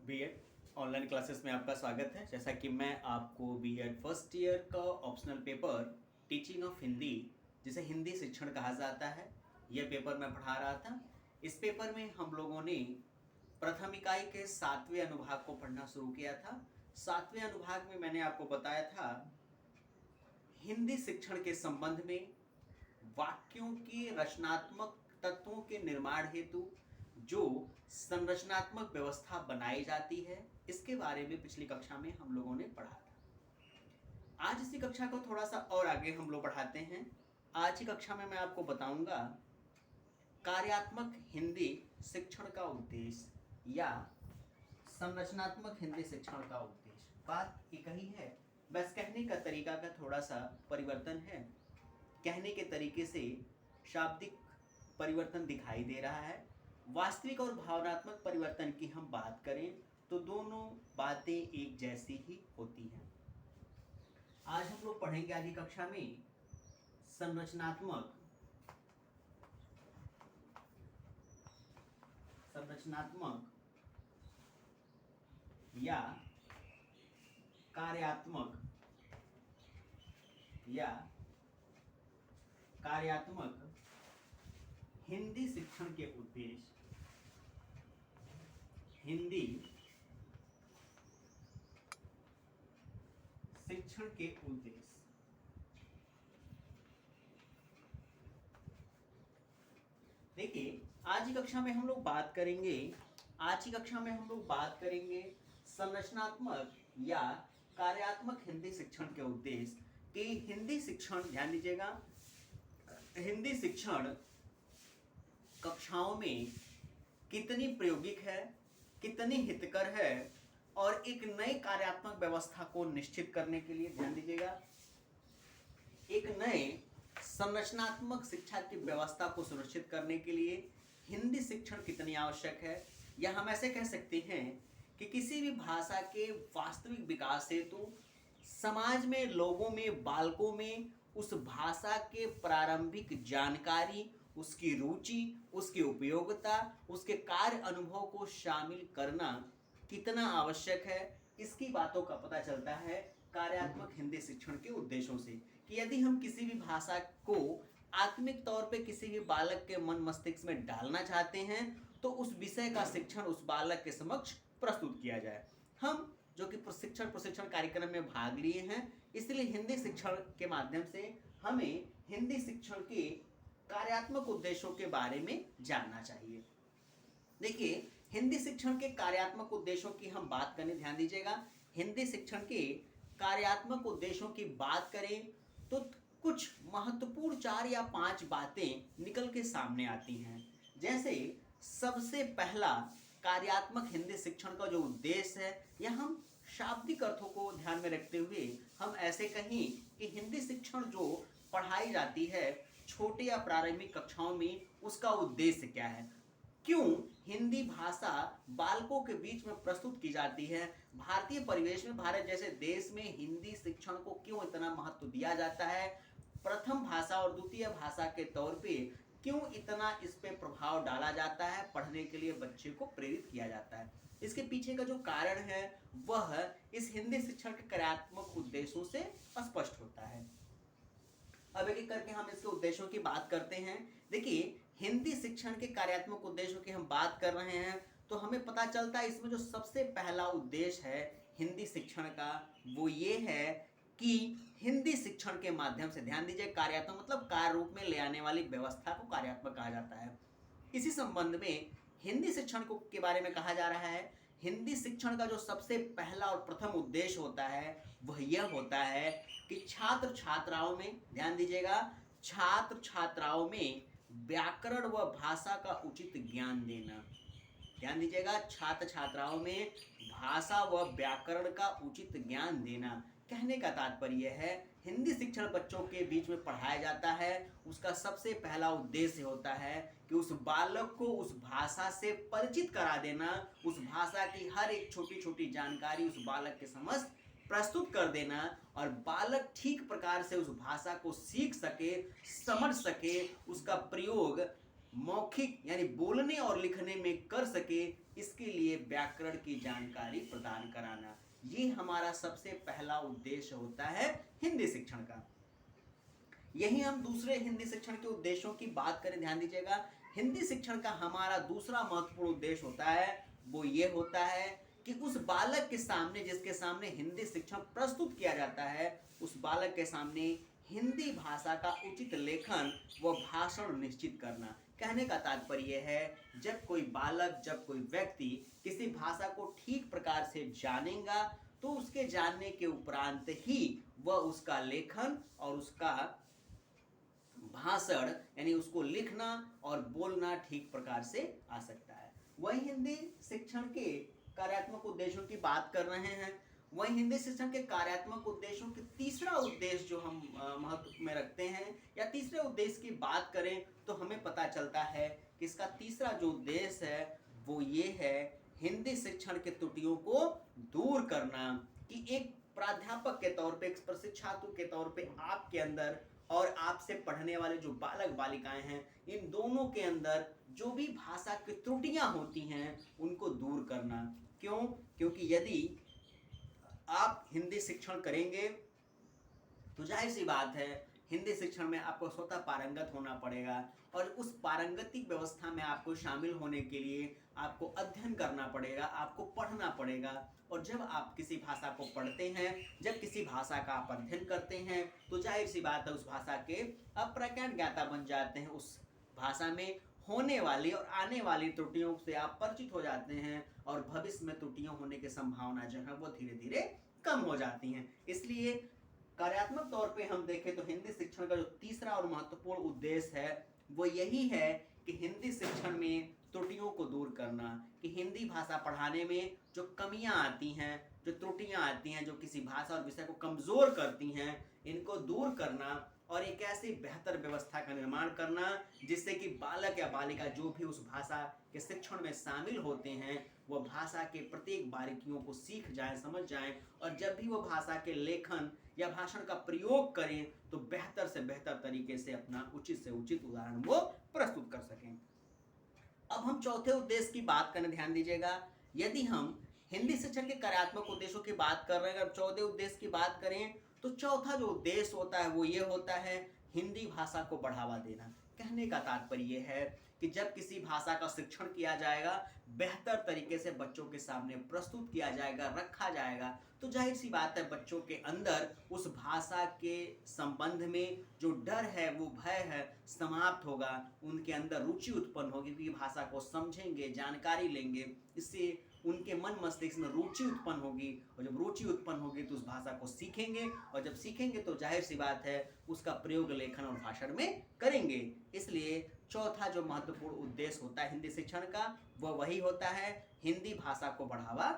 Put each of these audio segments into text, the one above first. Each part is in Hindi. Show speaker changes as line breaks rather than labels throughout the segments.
बीएड ऑनलाइन क्लासेस में आपका स्वागत है। जैसा कि मैं आपको बीएड फर्स्ट ईयर का optional paper teaching of Hindi, जिसे हिंदी शिक्षण कहा जाता है, यह पेपर मैं पढ़ा रहा था। इस पेपर में हम लोगों ने प्रथम इकाई के 7वें अनुभाग को पढ़ना शुरू किया था। 7वें अनुभाग में मैंने आपको बताया था हिंदी शिक्षण के संबंध में वाक्यों की रचनात्मक तत्वों के निर्माण हेतु जो संरचनात्मक व्यवस्था बनाई जाती है, इसके बारे में पिछली कक्षा में हम लोगों ने पढ़ा था। आज इसी कक्षा को थोड़ा सा और आगे हम लोग बढ़ाते हैं। आज की कक्षा में मैं आपको बताऊंगा कार्यात्मक हिंदी शिक्षण का उद्देश्य या संरचनात्मक हिंदी शिक्षण का उद्देश्य। बात एक ही है, बस कहने का तरीका का थोड़ा सा परिवर्तन है। कहने के तरीके से शाब्दिक परिवर्तन दिखाई दे रहा है। वास्तविक और भावनात्मक परिवर्तन की हम बात करें तो दोनों बातें एक जैसी ही होती हैं। आज हम लोग पढ़ेंगे आगे कक्षा में संरचनात्मक या कार्यात्मक हिंदी शिक्षण के उद्देश्य। हिंदी शिक्षण के उद्देश्य। देखिए, आज की कक्षा में हम लोग बात करेंगे संरचनात्मक या कार्यात्मक हिंदी शिक्षण के उद्देश्य कि हिंदी शिक्षण, ध्यान दीजिएगा, हिंदी शिक्षण कक्षाओं में कितनी प्रायोगिक है, कितनी हितकर है, और एक नई कार्यात्मक व्यवस्था को निश्चित करने के लिए, ध्यान दीजिएगा, एक नए संरचनात्मक शिक्षा की व्यवस्था को सुनिश्चित करने के लिए हिंदी शिक्षण कितनी आवश्यक है। या हम ऐसे कह सकते हैं कि किसी भी भाषा के वास्तविक विकास हेतु समाज में, लोगों में, बालकों में उस भाषा के प्रारंभिक जानकारी, उसकी रुचि, उसकी उपयोगिता, उसके कार्य अनुभव को शामिल करना कितना आवश्यक है, इसकी बातों का पता चलता है कार्यात्मक हिंदी शिक्षण के उद्देश्यों से। कि यदि हम किसी भी भाषा को आत्मिक तौर पे किसी भी बालक के मन मस्तिष्क में डालना चाहते हैं तो उस विषय का शिक्षण उस बालक के समक्ष प्रस्तुत किया जाए। हम जो कि प्रशिक्षण कार्यक्रम में भाग लिए हैं, इसलिए हिंदी शिक्षण के माध्यम से हमें हिंदी शिक्षण के कार्यात्मक उद्देश्यों के बारे में जानना चाहिए। देखिए, हिंदी शिक्षण के कार्यात्मक उद्देश्यों की हम बात करें, ध्यान दीजिएगा, हिंदी शिक्षण के कार्यात्मक उद्देश्यों की बात करें तो कुछ महत्वपूर्ण 4 या 5 बातें निकल के सामने आती हैं। जैसे सबसे पहला कार्यात्मक हिंदी शिक्षण का जो उद्देश्य है, या हम शाब्दिक अर्थों को ध्यान में रखते हुए हम ऐसे कहें कि हिंदी शिक्षण जो पढ़ाई जाती है छोटे या प्रारंभिक कक्षाओं में, उसका उद्देश्य क्या है, क्यों हिंदी भाषा बालकों के बीच में प्रस्तुत की जाती है, भारतीय परिवेश में, भारत जैसे देश में हिंदी शिक्षण को क्यों इतना महत्व दिया जाता है, प्रथम भाषा और द्वितीय भाषा के तौर पे क्यों इतना इस पे प्रभाव डाला जाता है, पढ़ने के लिए बच्चे को प्रेरित किया जाता है। इसके पीछे का जो कारण है वह इस हिंदी शिक्षण के कार्यात्मक उद्देश्यों से स्पष्ट होता है। अब एक एक करके हम इसके उद्देश्यों की बात करते हैं। देखिए, हिंदी शिक्षण के कार्यात्मक उद्देश्यों की हम बात कर रहे हैं तो हमें पता चलता है इसमें जो सबसे पहला उद्देश्य है हिंदी शिक्षण का, वो ये है कि हिंदी शिक्षण के माध्यम से, ध्यान दीजिए, कार्यात्मक मतलब कार्य रूप में ले आने वाली व्यवस्था को कार्यात्मक कहा जाता है। इसी संबंध में हिंदी शिक्षण को के बारे में कहा जा रहा है, हिंदी शिक्षण का जो सबसे पहला और प्रथम उद्देश्य होता है वह यह होता है कि छात्र छात्राओं में, ध्यान दीजिएगा, छात्र छात्राओं में व्याकरण व भाषा का उचित ज्ञान देना। ध्यान दीजिएगा, छात्र छात्राओं में भाषा व व्याकरण का उचित ज्ञान देना। कहने का तात्पर्य है हिंदी शिक्षण बच्चों के बीच में पढ़ाया जाता है, उसका सबसे पहला उद्देश्य होता है कि उस बालक को उस भाषा से परिचित करा देना, उस भाषा की हर एक छोटी छोटी जानकारी उस बालक के समक्ष प्रस्तुत कर देना, और बालक ठीक प्रकार से उस भाषा को सीख सके, समझ सके, उसका प्रयोग मौखिक यानी बोलने और लिखने में कर सके, इसके लिए व्याकरण की जानकारी प्रदान कराना। ये हमारा सबसे पहला उद्देश्य होता है हिंदी शिक्षण का। यही हम दूसरे हिंदी शिक्षण के उद्देश्यों की बात करें, ध्यान दीजिएगा। हिंदी शिक्षण का हमारा दूसरा महत्वपूर्ण उद्देश्य होता है, वो ये होता है कि उस बालक के सामने, जिसके सामने हिंदी शिक्षण प्रस्तुत किया जाता है, उस बालक के सामने हिंदी भाषा का उचित लेखन व भाषण निश्चित करना। कहने का तात्पर्य है, जब कोई बालक, जब कोई व्यक्ति किसी भाषा को ठीक प्रकार से जानेगा, तो उसके जानने के उपरांत ही वह उसका लेखन और उसका भाषण यानी उसको लिखना और बोलना ठीक प्रकार से आ सकता है। वही हिंदी शिक्षण के कार्यात्मक उद्देश्यों की बात कर रहे हैं। वही हिंदी शिक्षण के कार्यात्मक उद्देश्यों के तीसरा उद्देश्य जो हम महत्व में रखते हैं, या तीसरे उद्देश्य की बात करें, तो हमें पता चलता है कि इसका तीसरा जो उद्देश्य है वो ये है, हिंदी शिक्षण के त्रुटियों को दूर करना। कि एक प्राध्यापक के तौर पे, एक प्रशिक्षार्थी के तौर पे आपके अंदर और आपसे पढ़ने वाले जो बालक बालिकाएं हैं, इन दोनों के अंदर जो भी भाषा की त्रुटियां होती हैं उनको दूर करना। क्यों? क्योंकि यदि आप हिंदी शिक्षण करेंगे तो जाहिर सी बात है, हिंदी शिक्षण में आपको स्वतः पारंगत होना पड़ेगा, और उस पारंगतिक व्यवस्था में आपको शामिल होने के लिए आपको अध्ययन करना पड़ेगा, आपको पढ़ना पड़ेगा। और जब आप किसी भाषा को पढ़ते हैं, जब किसी भाषा का आप अध्ययन करते हैं, तो जाहिर सी बात है, उस भाषा के अप्रज्ञात ज्ञाता बन जाते हैं। उस भाषा में होने वाली और आने वाली त्रुटियों से आप परिचित हो जाते हैं, और भविष्य में त्रुटियां होने की संभावना जो है वो धीरे धीरे कम हो जाती हैं। इसलिए कार्यात्मक तौर पे हम देखें तो हिंदी शिक्षण का जो तीसरा और महत्वपूर्ण उद्देश्य है वो यही है कि हिंदी शिक्षण में त्रुटियों को दूर करना। कि हिंदी भाषा पढ़ाने में जो कमियां आती हैं, जो त्रुटियां आती हैं, जो किसी भाषा और विषय को कमजोर करती हैं, इनको दूर करना, और एक ऐसी बेहतर व्यवस्था का निर्माण करना जिससे कि बालक या बालिका जो भी उस भाषा के शिक्षण में शामिल होते हैं, वो भाषा के प्रत्येक बारीकियों को सीख जाएं, समझ जाएं, और जब भी वो भाषा के लेखन या भाषण का प्रयोग करें तो बेहतर से बेहतर तरीके से अपना उचित से उचित उदाहरण वो प्रस्तुत कर सकें। अब हम चौथे उद्देश्य की बात करने, ध्यान दीजिएगा। यदि हम हिंदी शिक्षण के कार्यात्मक उद्देश्यों की बात कर रहे हैं, अगर चौथे उद्देश्य की बात करें, तो चौथा जो उद्देश्य होता है वो ये होता है, हिंदी भाषा को बढ़ावा देना। कहने का तात्पर्य है कि जब किसी भाषा का शिक्षण किया जाएगा, बेहतर तरीके से बच्चों के सामने प्रस्तुत किया जाएगा, रखा जाएगा, तो जाहिर सी बात है, बच्चों के अंदर उस भाषा के संबंध में जो डर है, वो भय है, समाप्त होगा। उनके अंदर रुचि उत्पन्न होगी, क्योंकि भाषा को समझेंगे, जानकारी लेंगे, इससे उनके मन मस्तिष्क में रुचि उत्पन्न होगी, और जब रुचि उत्पन्न होगी तो उस भाषा को सीखेंगे, और जब सीखेंगे तो जाहिर सी बात है उसका प्रयोग लेखन और भाषण में करेंगे। इसलिए चौथा जो महत्वपूर्ण उद्देश्य होता है हिंदी शिक्षण का, वह वही होता है, हिंदी भाषा को बढ़ावा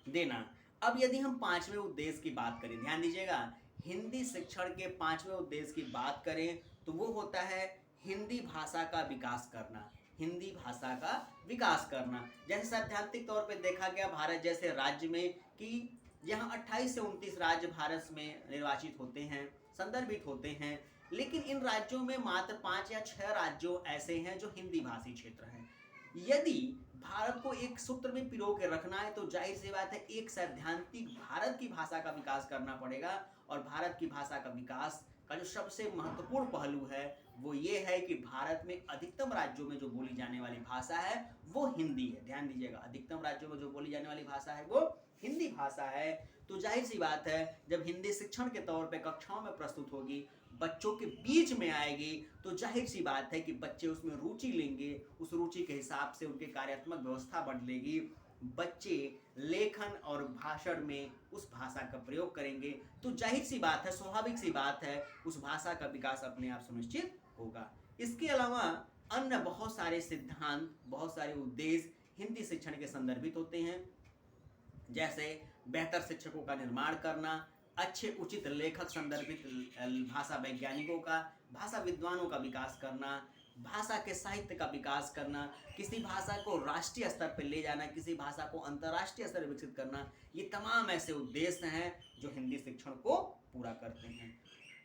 देना। अब यदि हम पांचवें उद्देश्य की बात करें, ध्यान दीजिएगा, हिंदी शिक्षण के पांचवें उद्देश्य की बात करें तो वो होता है हिंदी भाषा का विकास करना। हिंदी भाषा का विकास करना, जैसे सैद्धांतिक तौर पे देखा गया भारत जैसे राज्य में, कि यहाँ 28 से 29 राज्य भारत में निर्वाचित होते हैं, संदर्भित होते हैं, लेकिन इन राज्यों में मात्र 5 या 6 राज्यों ऐसे हैं जो हिंदी भाषी क्षेत्र हैं। यदि भारत को एक सूत्र में पिरो के रखना है तो जाहिर सी बात है, एक सैद्धांतिक भारत की भाषा का विकास करना पड़ेगा, और भारत की भाषा का विकास का जो सबसे महत्वपूर्ण पहलू है वो ये है कि भारत में अधिकतम राज्यों में जो बोली जाने वाली भाषा है वो हिंदी है। ध्यान दीजिएगा, अधिकतम राज्यों में जो बोली जाने वाली भाषा है वो हिंदी भाषा है। तो जाहिर सी बात है, जब हिंदी शिक्षण के तौर पे कक्षाओं में प्रस्तुत होगी, बच्चों के बीच में आएगी, तो जाहिर सी बात है कि बच्चे उसमें रुचि लेंगे, उस रुचि के हिसाब से उनकी कार्यात्मक व्यवस्था बदलेगी, बच्चे लेखन और भाषण में उस भाषा का प्रयोग करेंगे, तो जाहिर सी बात है, स्वाभाविक सी बात है, उस भाषा का विकास अपने आप सुनिश्चित होगा। इसके अलावा अन्य बहुत सारे सिद्धांत, बहुत सारे उद्देश्य हिंदी शिक्षण के संदर्भित होते हैं, जैसे बेहतर शिक्षकों का निर्माण करना, अच्छे उचित लेखक संदर्भित भाषा वैज्ञानिकों का, भाषा विद्वानों का विकास करना, भाषा के साहित्य का विकास करना, किसी भाषा को राष्ट्रीय स्तर पर ले जाना, किसी भाषा को अंतर्राष्ट्रीय स्तर पर विकसित करना, ये तमाम ऐसे उद्देश्य हैं जो हिंदी शिक्षण को पूरा करते हैं।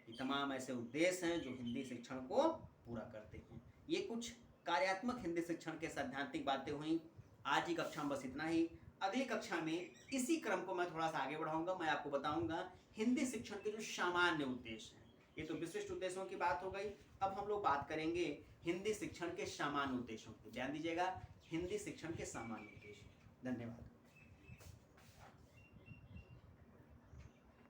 ये तमाम ऐसे उद्देश्य हैं जो हिंदी शिक्षण को पूरा करते हैं। ये कुछ कार्यात्मक हिंदी शिक्षण के सैद्धांतिक बातें हुई। आज की कक्षा में बस इतना ही। अगली कक्षा में इसी क्रम को मैं थोड़ा सा आगे बढ़ाऊंगा। मैं आपको बताऊंगा हिंदी शिक्षण के जो सामान्य उद्देश्य हैं। ये तो विशिष्ट उद्देश्यों की बात हो गई। अब हम लोग बात करेंगे हिंदी शिक्षण के सामान्य उद्देश्यों की। ध्यान दीजिएगा, हिंदी शिक्षण के सामान्य उद्देश्य। धन्यवाद।